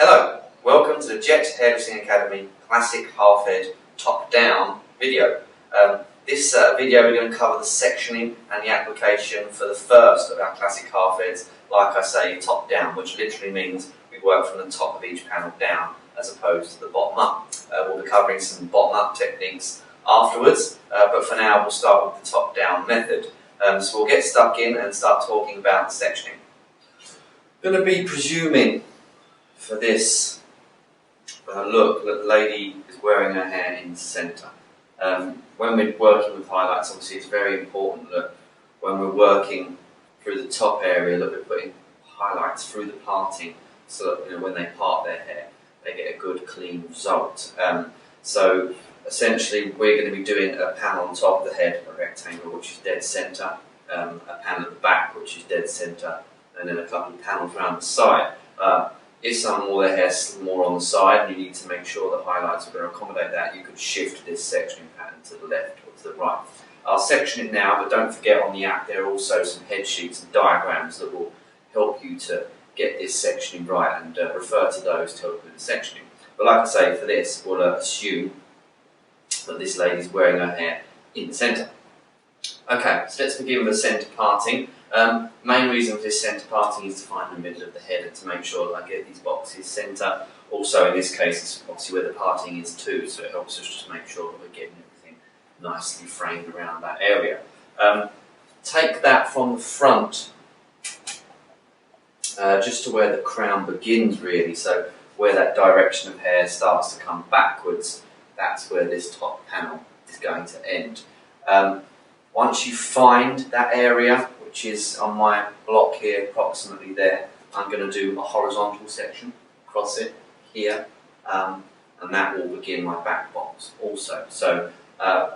Hello, welcome to the Jet Hairdressing Academy Classic Half Head Top Down video. This video we're going to cover the sectioning and the application for the first of our classic half heads, like I say, top down, which literally means we work from the top of each panel down as opposed to the bottom up. We'll be covering some bottom up techniques afterwards, but for now we'll start with the top down method. So we'll get stuck in and start talking about the sectioning. I'm going to be presuming for this look that the lady is wearing her hair in the centre. When we're working with highlights, obviously it's very important that when we're working through the top area that we're putting highlights through the parting, so that when they part their hair they get a good clean result. So essentially we're going to be doing a panel on top of the head, a rectangle which is dead centre, a panel at the back which is dead centre, and then a couple of panels around the side. If someone wore their hair more on the side and you need to make sure the highlights are going to accommodate that, you could shift this sectioning pattern to the left or to the right. I'll section it now, but don't forget on the app there are also some head sheets and diagrams that will help you to get this sectioning right, and refer to those to help with the sectioning. But like I say, for this we'll assume that this lady's wearing her hair in the centre. Okay, so let's begin with the centre parting. Main reason for this centre parting is to find the middle of the head and to make sure that I get these boxes centre. Also in this case it's obviously where the parting is too, so it helps us just make sure that we're getting everything nicely framed around that area. Take that from the front just to where the crown begins really, so where that direction of hair starts to come backwards, that's where this top panel is going to end. Once you find that area, which is on my block here, approximately there, I'm going to do a horizontal section across it here, and that will begin my back box also. So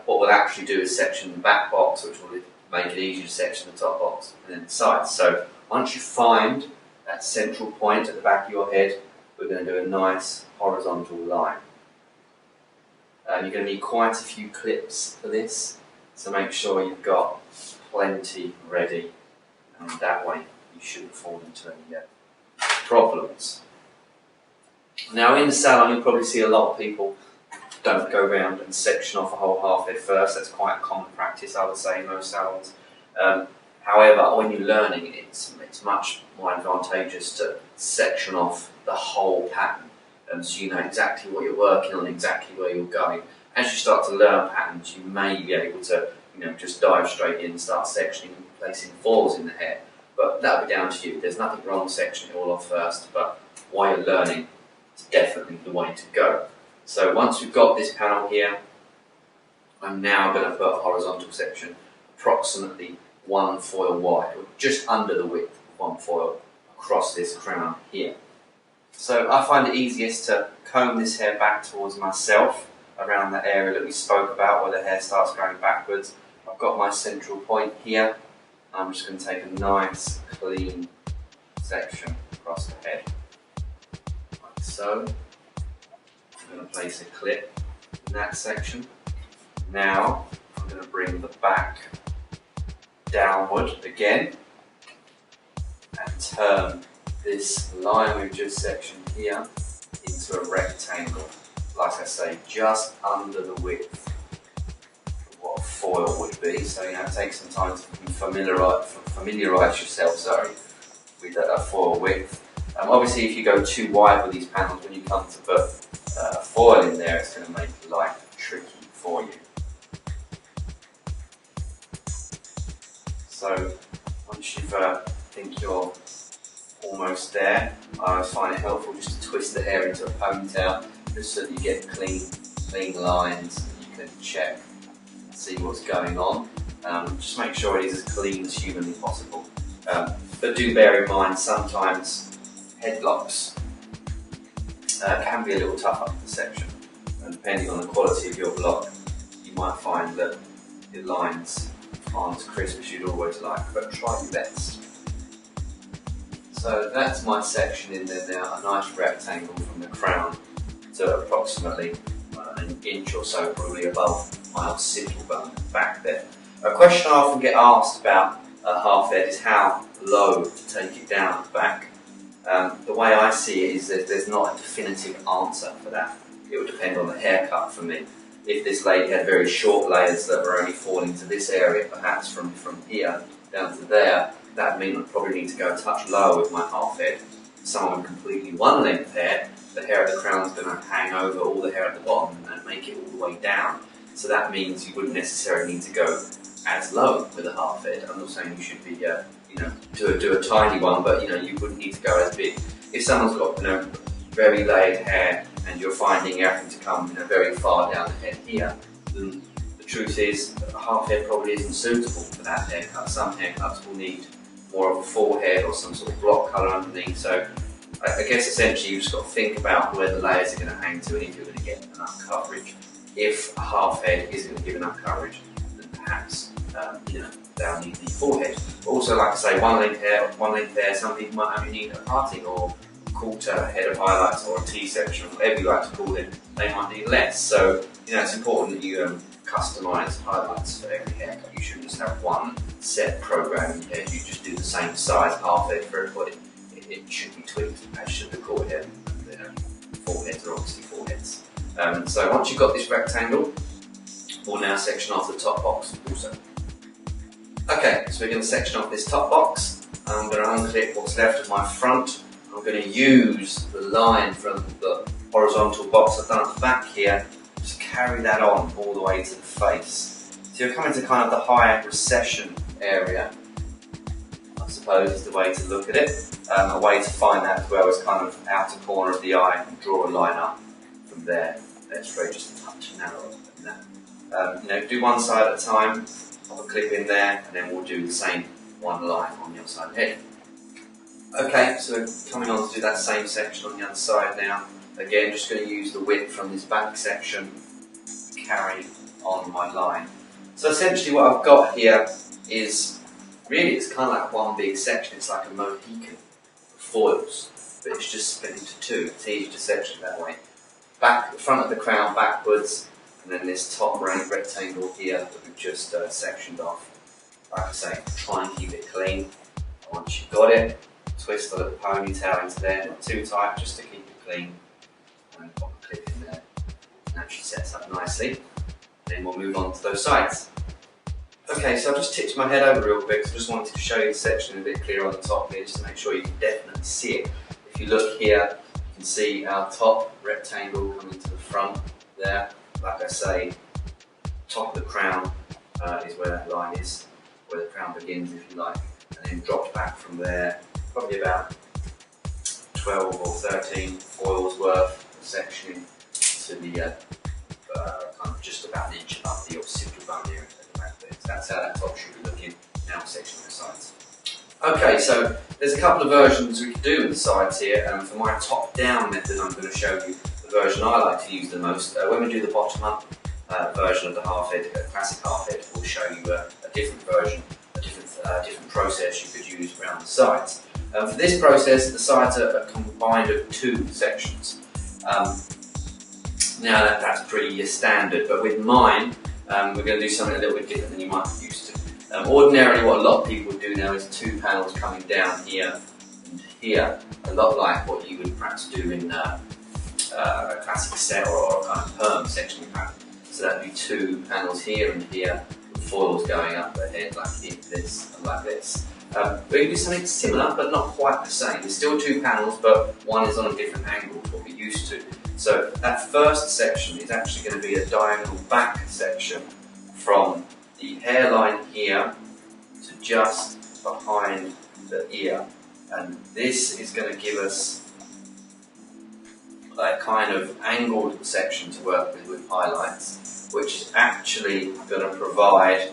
what we'll actually do is section the back box, which will make it easier to section the top box and then the sides. So once you find that central point at the back of your head, we're going to do a nice horizontal line. You're going to need quite a few clips for this, so make sure you've got plenty ready, and that way you shouldn't fall into any problems. Now in the salon you'll probably see a lot of people don't go round and section off a whole half head first. That's quite a common practice, I would say, in most salons. However, when you're learning, it's much more advantageous to section off the whole pattern, so you know exactly what you're working on, exactly where you're going. As you start to learn patterns, you may be able to just dive straight in and start sectioning and placing foils in the hair. But that'll be down to you. There's nothing wrong with sectioning it all off first, but while you're learning, it's definitely the way to go. So once we've got this panel here, I'm now going to put a horizontal section approximately 1 foil wide, or just under the width of 1 foil across this crown here. So I find it easiest to comb this hair back towards myself around that area that we spoke about where the hair starts going backwards. I've got my central point here. I'm just going to take a nice clean section across the head, like so. I'm going to place a clip in that section. Now I'm going to bring the back downward again and turn this line we've just sectioned here into a rectangle, like I say, just under the width of what a foil would be. So it takes some time to familiarise yourself with a foil width. Obviously if you go too wide with these panels, when you come to put a foil in there, it's going to make life tricky for you. So once you think you're almost there, I always find it helpful just to twist the hair into a ponytail, just so that you get clean lines that you can check and see what's going on. Just make sure it is as clean as humanly possible. But do bear in mind, sometimes headlocks can be a little tough up the section, and depending on the quality of your block, you might find that your lines aren't as crisp as you'd always like, but try your best. So that's my section in there now, a nice rectangle from the crown to approximately an inch or so, probably above my occipital bone back there. A question I often get asked about a half head is how low to take it down at the back. The way I see it is that there's not a definitive answer for that. It would depend on the haircut for me. If this lady had very short layers that were only falling to this area, perhaps from here down to there, that would mean I'd probably need to go a touch lower with my half head. Someone with completely one length hair, the hair at the crown is going to hang over all the hair at the bottom and make it all the way down. So that means you wouldn't necessarily need to go as low with a half head. I'm not saying you should be, do a tiny one, but you wouldn't need to go as big. If someone's got, very layered hair and you're finding you're having to come, very far down the head here, then the truth is a half head probably isn't suitable for that haircut. Some haircuts will need more of a full head or some sort of block colour underneath. So I guess essentially you've just got to think about where the layers are going to hang to and if you're going to get enough coverage. If a half head isn't going to give enough coverage, then perhaps they'll need the full head. But also, like I say, one length hair, some people might only need a parting or quarter head of highlights or a T-section, whatever you like to call it. They might need less. So it's important that you customise highlights for every haircut. You shouldn't just have one set program in your head. You just do the same size half head for everybody. It should be tweaked, as should the core head. Full heads are obviously full heads. So once you've got this rectangle, we'll now section off the top box also. Okay, so we're going to section off this top box. I'm going to unclip what's left of my front. I'm going to use the line from the horizontal box I've done at the back here, just carry that on all the way to the face. So you're coming to kind of the high recession area, I suppose is the way to look at it. A way to find that as well is kind of outer corner of the eye and draw a line up from there. Let's very just a touch narrower than that. Do one side at a time, pop a clip in there, and then we'll do the same one line on the other side of the head. Okay, so coming on to do that same section on the other side now. Again, just going to use the width from this back section to carry on my line. So essentially what I've got here is, really it's kind of like one big section. It's like a Mohican of foils, but it's just split into two. It's easy to section that way. Back, the front of the crown backwards, and then this top rectangle here that we've just sectioned off. Like I say, try and keep it clean. Once you've got it, twist a little ponytail into there, not too tight, just to keep it clean. And pop a clip in there. Naturally sets up nicely. Then we'll move on to those sides. Okay, so I've just tipped my head over real quick, so I just wanted to show you the section a bit clearer on the top here, just to make sure you can definitely see it. If you look here, you can see our top rectangle coming to the front there. Like I say, top of the crown is where that line is, where the crown begins, if you like, and then dropped back from there, probably about 12 or 13 foils worth of sectioning to the kind of just about an inch above the occipital bone area at the back there. So that's how that top should be looking now, sectioning the sides. Okay, so there's a couple of versions we can do with the sides here. For my top-down method, I'm going to show you the version I like to use the most. When we do the bottom-up version of the half head, classic half head, we'll show you a different version, a different process you could use around the sides. For this process, the sides are combined of two sections. Now that's pretty standard, but with mine, we're going to do something a little bit different than you might be used to. Ordinarily, what a lot of people do now is two panels coming down here and here, a lot like what you would perhaps do in a classic set or a kind of perm sectioning pattern. So that would be two panels here and here, with foils going up the head like this and like this. We can do something similar, but not quite the same. There's still two panels, but one is on a different angle to what we're used to. So that first section is actually going to be a diagonal back section from the hairline here to just behind the ear. And this is going to give us a kind of angled section to work with highlights, which is actually going to provide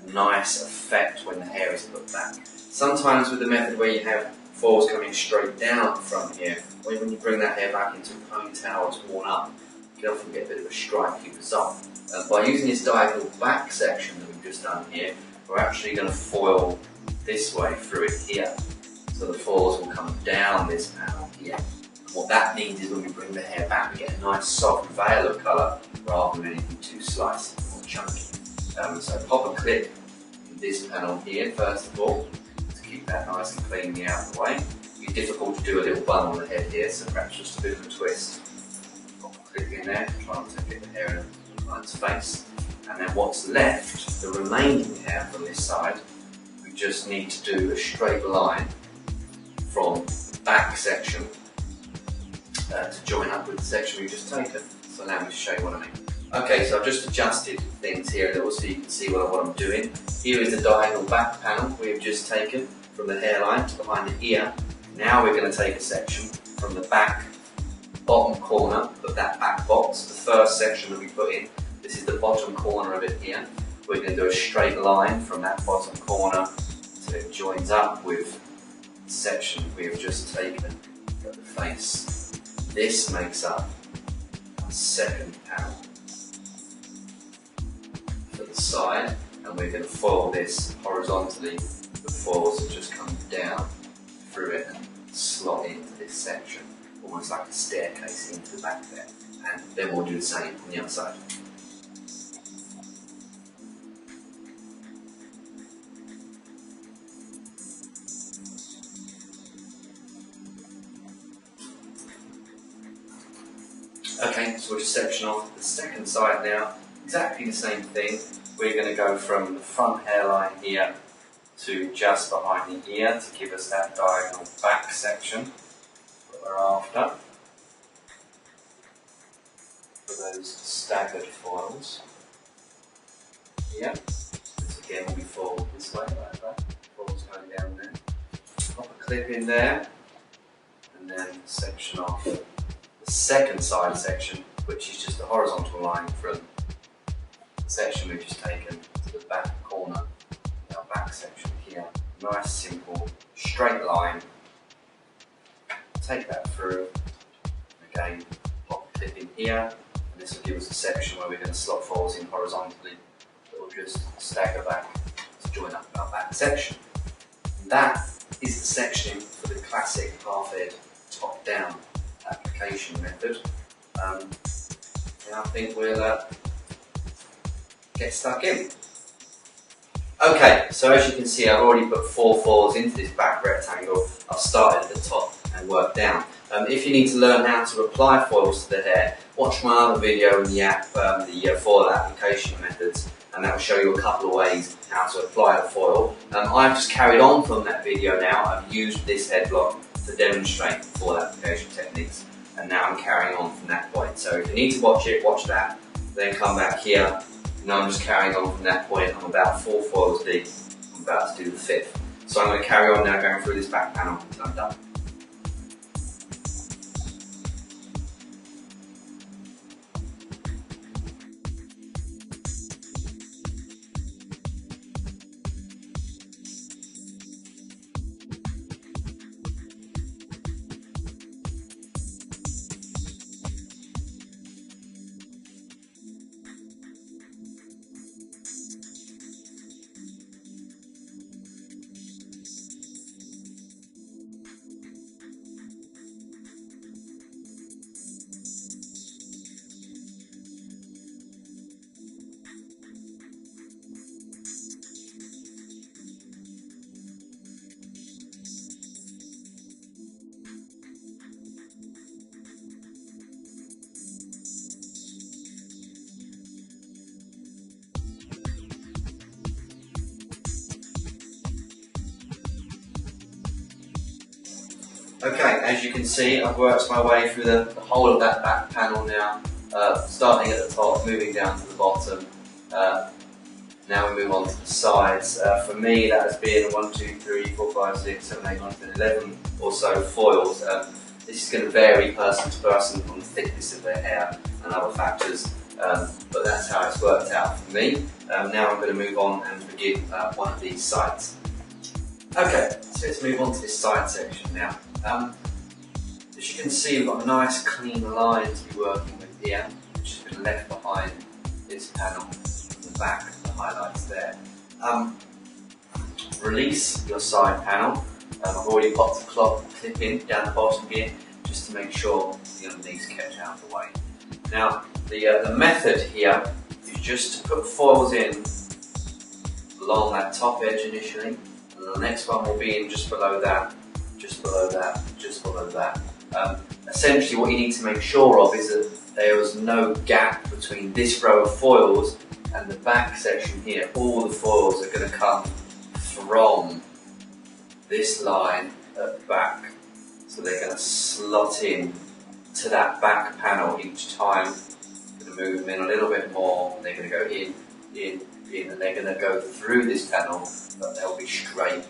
a nice effect when the hair is put back. Sometimes with the method where you have foils coming straight down from here, when you bring that hair back into a ponytail it's worn up, you can often get a bit of a striking result. By using this diagonal back section that we've just done here, we're actually going to foil this way through it here. So the foils will come down this panel here. And what that means is when we bring the hair back, we get a nice soft veil of colour rather than anything too slicey or chunky. So pop a clip in this panel here first of all, to keep that nice and cleanly out of the way. be difficult to do a little bun on the head here, so perhaps just a bit of a twist. Pop a clip in there, try not to get the hair in the client's face. And then what's left, the remaining hair from this side, we just need to do a straight line from the back section to join up with the section we've just taken. So allow me to show you what I mean. Okay, so I've just adjusted things here a little so you can see what I'm doing. Here is the diagonal back panel we've just taken from the hairline to behind the ear. Now we're going to take a section from the back bottom corner of that back box, the first section that we put in. This is the bottom corner of it here. We're going to do a straight line from that bottom corner so it joins up with the section we have just taken at the face. This makes up our second panel for the side, and we're going to foil this horizontally. The foils are just come down through it and slot into this section, almost like a staircase into the back there. And then we'll do the same on the other side. Okay, so we'll just section off the second side now. Exactly the same thing. We're going to go from the front hairline here to just behind the ear to give us that diagonal back section that we're after for those staggered foils. Here, this again will be foiled this way, like that. Foils going down there. Pop a clip in there, and then section off the second side section, which is just a horizontal line from the section we've just taken to the back corner, our back section here. Nice, simple, straight line. Take that through. Again, pop a clip in here, and this will give us a section where we're going to slot foils in horizontally that will just stagger back to join up our back section. And that is the sectioning for the classic half-head top-down application method. And I think we'll get stuck in. Okay, so as you can see, I've already put 4 foils into this back rectangle. I've started at the top and worked down. If you need to learn how to apply foils to the hair, watch my other video in the app, the foil application methods, and that will show you a couple of ways how to apply the foil. I've just carried on from that video now. I've used this head block to demonstrate foil application techniques, and now I'm carrying on from that point. So if you need to watch it, watch that, then come back here. Now I'm just carrying on from that point. I'm about 4 foils deep. I'm about to do the 5th. So I'm going to carry on now going through this back panel until I'm done. Okay, as you can see, I've worked my way through the whole of that back panel now, starting at the top, moving down to the bottom. Now we move on to the sides. For me, that has been 1, 2, 3, 4, 5, 6, 7, 8, 9, 10, 11 or so foils. This is going to vary person to person on the thickness of their hair and other factors, but that's how it's worked out for me. Now I'm going to move on and begin one of these sides. Okay, so let's move on to this side section now. As you can see, we've got a nice clean line to be working with here, which has been left behind this panel from the back, the highlights there. Release your side panel. I've already popped the clip in down the bottom here, just to make sure the underneath's kept out of the way. Now, the method here is just to put foils in along that top edge initially, and the next one will be in just below that, just below that, just below that. Essentially what you need to make sure of is that there is no gap between this row of foils and the back section here. All the foils are going to come from this line at the back. So they're going to slot in to that back panel each time. Going to move them in a little bit more. They're going to go in, and they're going to go through this panel, but they'll be straight,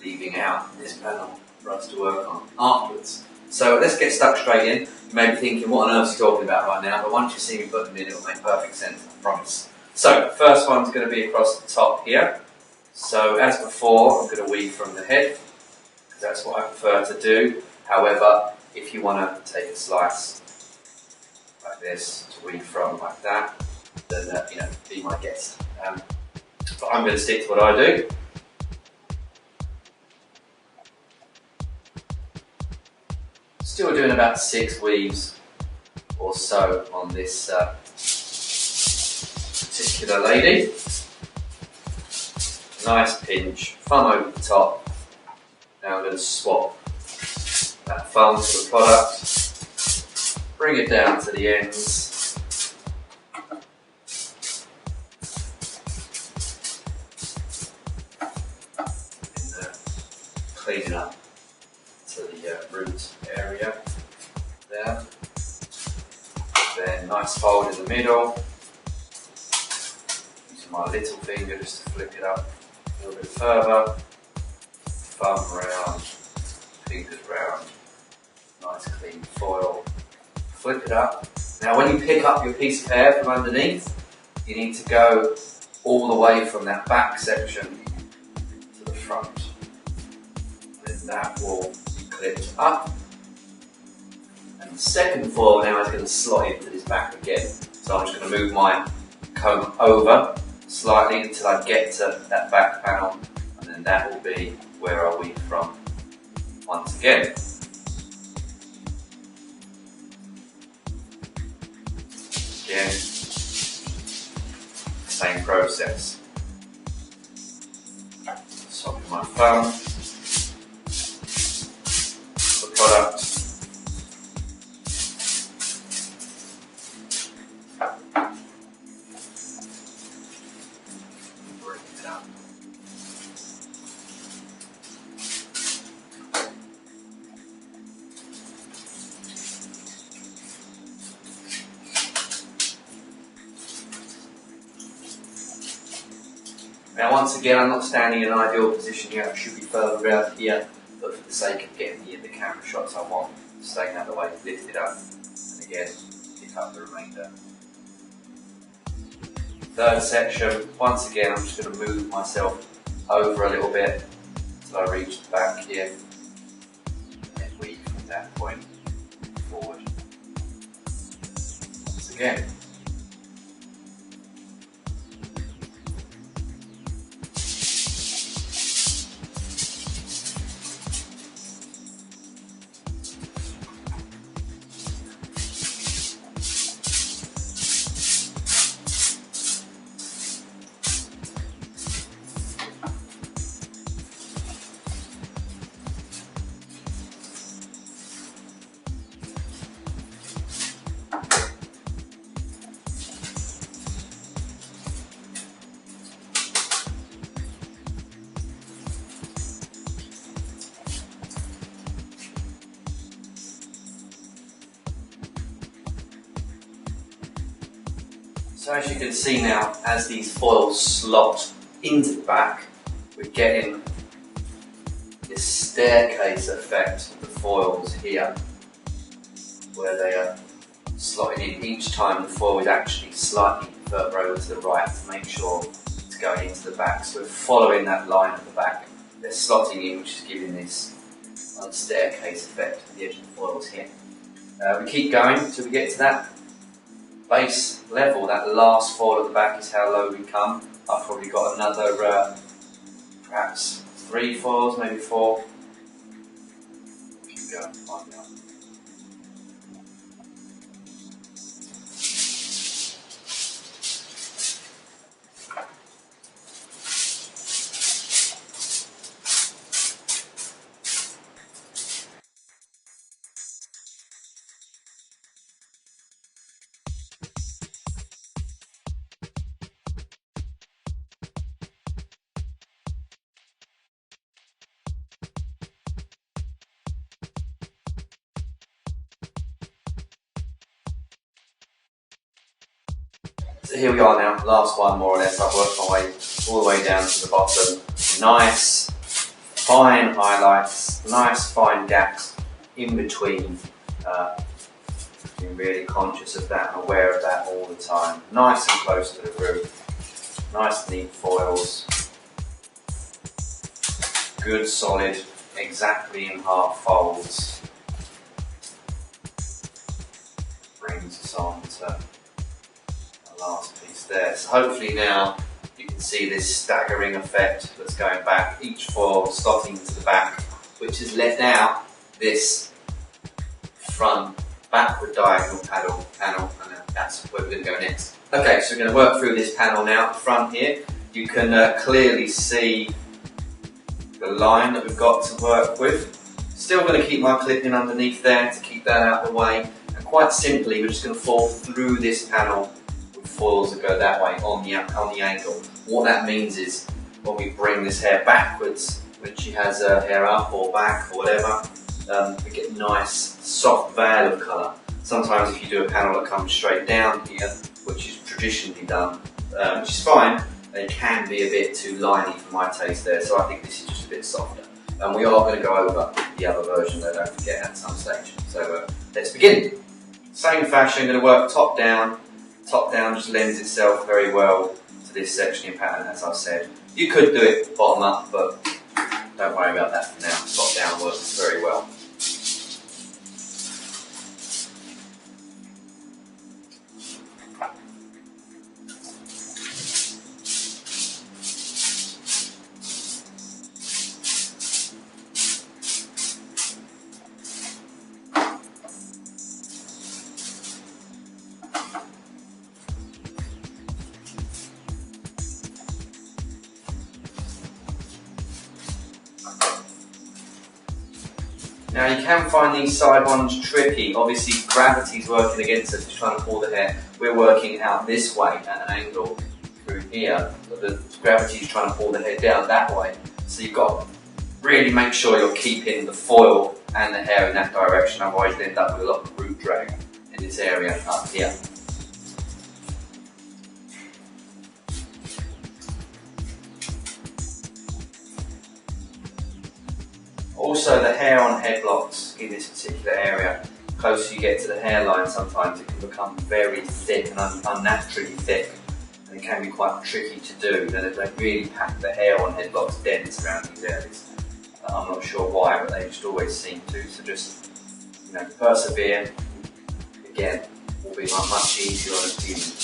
leaving out this panel for us to work on afterwards. So let's get stuck straight in. You may be thinking, what on earth is he talking about right now? But once you see me put them in, it'll make perfect sense, I promise. So first one's going to be across the top here. So as before, I'm going to weave from the head, because that's what I prefer to do. However, if you want to take a slice like this to weave from like that, then be my guest. But I'm going to stick to what I do. Still doing about 6 weaves or so on this particular lady. Nice pinch, thumb over the top. Now I'm going to swap that thumb to the product, bring it down to the ends, and clean it up to the root area there. Then nice fold in the middle, using my little finger just to flick it up a little bit further, thumb round, fingers round, nice clean foil, flip it up. Now when you pick up your piece of hair from underneath, you need to go all the way from that back section to the front. And then that will be clipped up. And the second foil now is going to slot into this back again. So I'm just going to move my comb over slightly until I get to that back panel, and then that will be where I weave from once again. Again, same process. Soften my thumb, the product, bring it up. Now once again, I'm not standing in an ideal position here, I should be further around here, but for the sake of getting the camera shots I want, staying out of the way, lift it up, and again, pick up the remainder. Third section, once again, I'm just going to move myself over a little bit until I reach the back here, and then weave from that point forward. Once again. So as you can see now, as these foils slot into the back, we're getting this staircase effect of the foils here, where they are slotting in each time the foil is actually slightly further over to the right to make sure it's going into the back. So we're following that line at the back. They're slotting in, which is giving this staircase effect at the edge of the foils here. We keep going until we get to that base level. That last foil at the back is how low we come. I've probably got another perhaps 3 foils, maybe 4. Keep going, find out. So here we are now, last one more or less. I've worked my way all the way down to the bottom. Nice fine highlights, nice fine gaps in between. Being really conscious of that and aware of that all the time. Nice and close to the roof. Nice neat foils. Good solid, exactly in half folds. Brings us on to the last piece there. So hopefully now you can see this staggering effect that's going back, each foil slotting to the back, which has let out this front backward diagonal panel, and that's where we're going to go next. Okay, so we're going to work through this panel now at the front here. You can clearly see the line that we've got to work with. Still going to keep my clipping underneath there to keep that out of the way, and quite simply we're just going to fall through this panel with foils that go that way on the angle. What that means is when we bring this hair backwards, when she has her hair up or back or whatever, we get nice soft veil of colour. Sometimes if you do a panel that comes straight down here, which is traditionally done, which is fine, they can be a bit too liney for my taste there, so I think this is just a bit softer. And we are going to go over the other version though, don't forget, at some stage. So let's begin. Same fashion, going to work top down. Top down just lends itself very well to this sectioning pattern, as I've said. You could do it bottom up, but don't worry about that for now. Top down works very well. Now you can find these side ones tricky. Obviously gravity's working against us, it's trying to pull the hair. We're working out this way at an angle through here, but the gravity's trying to pull the hair down that way. So you've got to really make sure you're keeping the foil and the hair in that direction, otherwise you end up with a lot of root drag in this area up here. Also, the hair on head blocks in this particular area, the closer you get to the hairline, sometimes it can become very thick and unnaturally thick, and it can be quite tricky to do. Then they really pack the hair on head blocks dense around these areas. I'm not sure why, but they just always seem to. So just, persevere. Again, will be much easier on a human.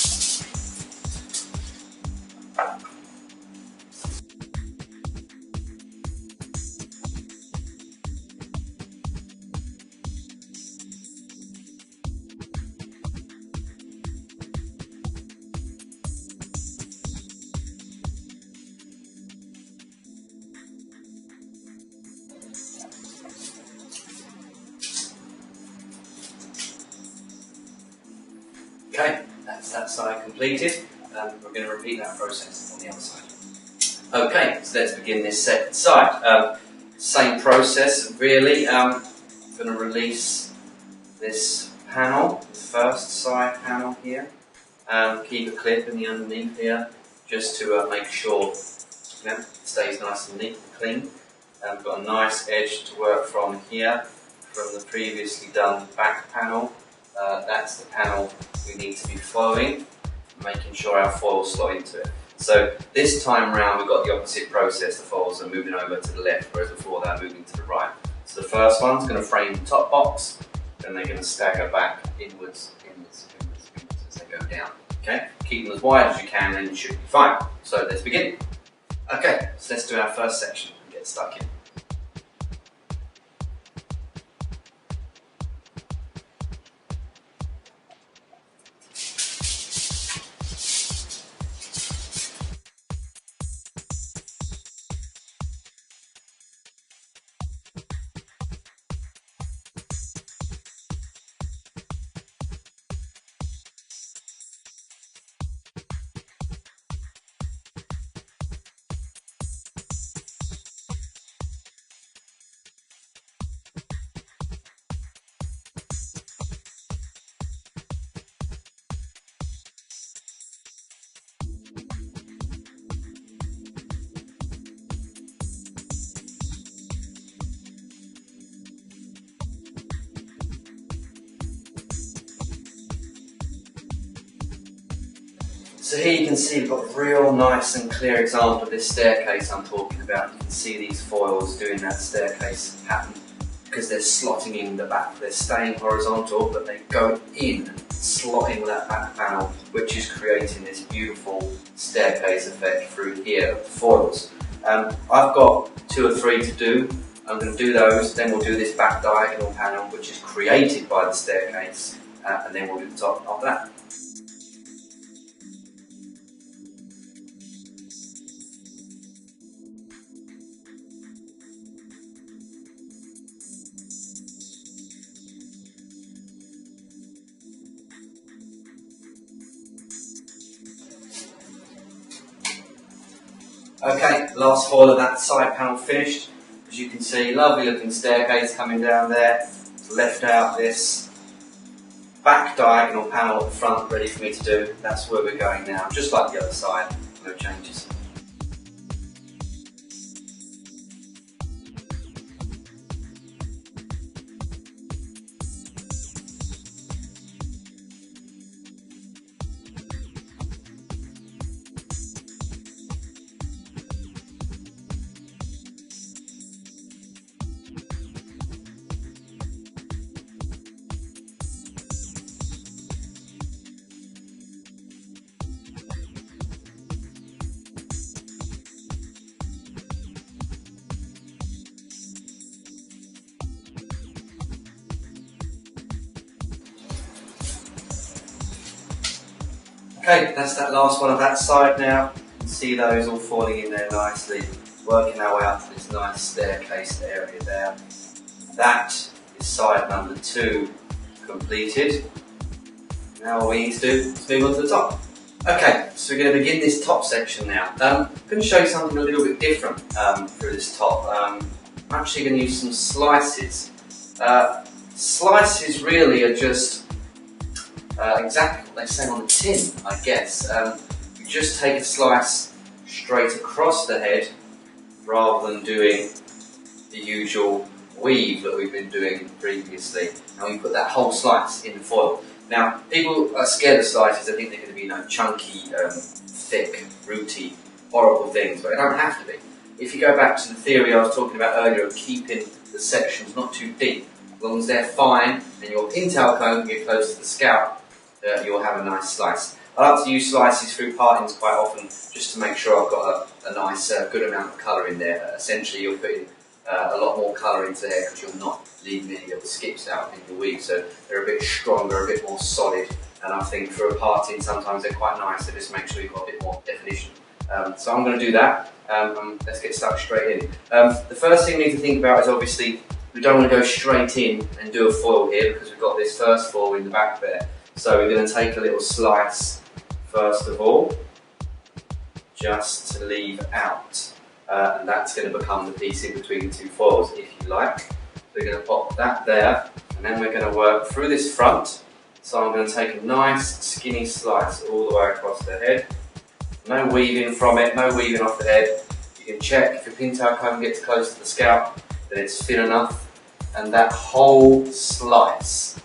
Okay, that's that side completed. We're going to repeat that process on the other side. Okay, so let's begin this second side. Same process really. I'm going to release this panel, the first side panel here. Keep a clip in the underneath here, just to make sure it stays nice and neat and clean. I've got a nice edge to work from here, from the previously done back panel. That's the panel we need to be following, making sure our foils slot into it. So this time round we've got the opposite process. The foils are moving over to the left, whereas before they're moving to the right. So the first one's going to frame the top box, then they're going to stagger back inwards as they go down. Okay, keep them as wide as you can and you should be fine. So let's begin. Okay, so let's do our first section and get stuck in. So here you can see we've got a real nice and clear example of this staircase I'm talking about. You can see these foils doing that staircase pattern because they're slotting in the back. They're staying horizontal, but they go in, slotting that back panel, which is creating this beautiful staircase effect through here of the foils. I've got 2 or 3 to do. I'm going to do those, then we'll do this back diagonal panel, which is created by the staircase, and then we'll do the top after that. Okay, last foil of that side panel finished. As you can see, lovely looking staircase coming down there. Left out this back diagonal panel at the front ready for me to do. That's where we're going now, just like the other side, no changes. Okay, that's that last one of that side now. You can see those all falling in there nicely, working our way up to this nice staircase area there. That is side number 2 completed. Now all we need to do is move on to the top. Okay, so we're going to begin this top section now. I'm going to show you something a little bit different through this top. I'm actually going to use some slices. Slices really are just exactly what they say on the tin, I guess. You just take a slice straight across the head rather than doing the usual weave that we've been doing previously, and we put that whole slice in the foil. Now, people are scared of slices. They think they're going to be chunky, thick, rooty, horrible things, but they don't have to be. If you go back to the theory I was talking about earlier of keeping the sections not too deep, as long as they're fine and your pintail comb can get close to the scalp, you'll have a nice slice. I like to use slices through partings quite often just to make sure I've got a nice, good amount of colour in there. Essentially, you're putting a lot more colour into there because you're not leaving any of the skips out in your weave, so they're a bit stronger, a bit more solid, and I think for a parting sometimes they're quite nice to just make sure you've got a bit more definition. So I'm going to do that. Let's get stuck straight in. The first thing we need to think about is obviously we don't want to go straight in and do a foil here because we've got this first foil in the back there. So we're going to take a little slice first of all, just to leave out. And that's going to become the piece in between the 2 foils, if you like. So we're going to pop that there, and then we're going to work through this front. So I'm going to take a nice skinny slice all the way across the head. No weaving from it, no weaving off the head. You can check if your pintail comb gets close to the scalp, then it's thin enough, and that whole slice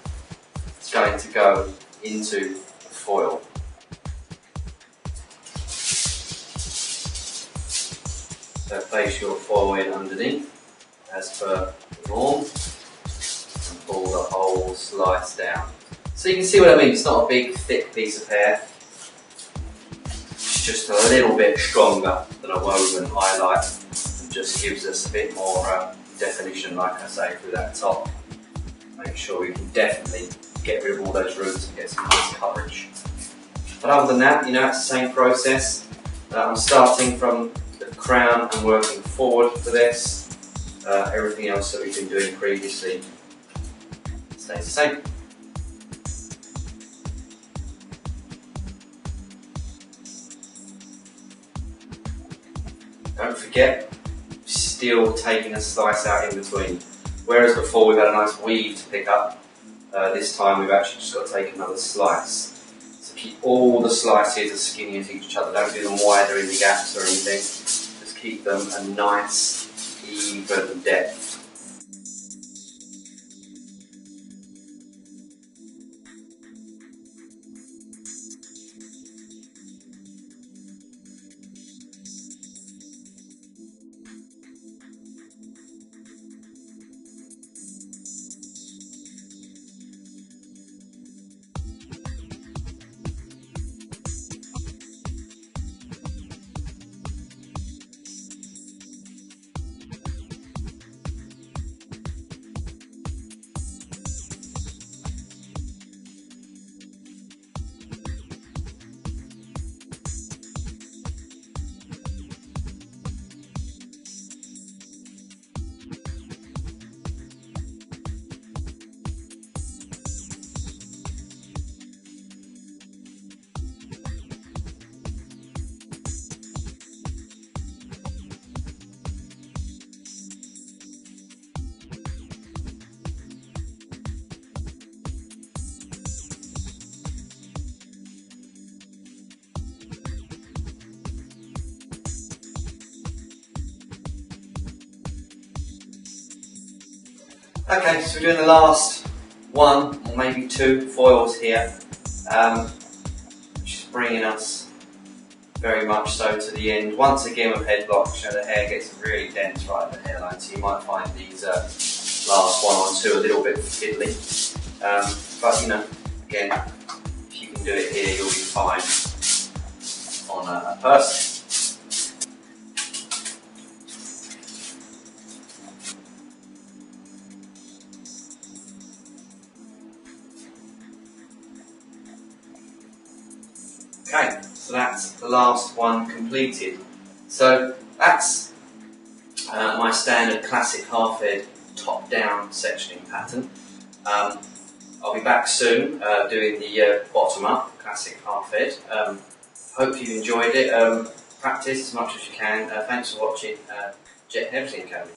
is going to go into the foil. So place your foil in underneath as per the norm and pull the whole slice down. So you can see what I mean, it's not a big thick piece of hair, it's just a little bit stronger than a woven highlight and just gives us a bit more definition, like I say, through that top. Make sure we can definitely get rid of all those roots and get some nice coverage. But other than that, it's the same process. I'm starting from the crown and working forward for this. Everything else that we've been doing previously stays the same. Don't forget, still taking a slice out in between. Whereas before we've had a nice weave to pick up, this time we've actually just got to take another slice. So keep all the slices as skinny as each other. Don't do them wider in the gaps or anything. Just keep them a nice, even depth. Okay, so we're doing the last one or maybe two foils here, which is bringing us very much so to the end. Once again with headlock, the hair gets really dense right at the hairline, so you might find these last one or two a little bit fiddly. But you know, again, if you can do it here, you'll be fine on a person. Okay, so that's the last one completed. So that's my standard classic half-head top-down sectioning pattern. I'll be back soon doing the bottom-up classic half-head. Hope you've enjoyed it. Practice as much as you can. Thanks for watching Jet Hairdressing Academy.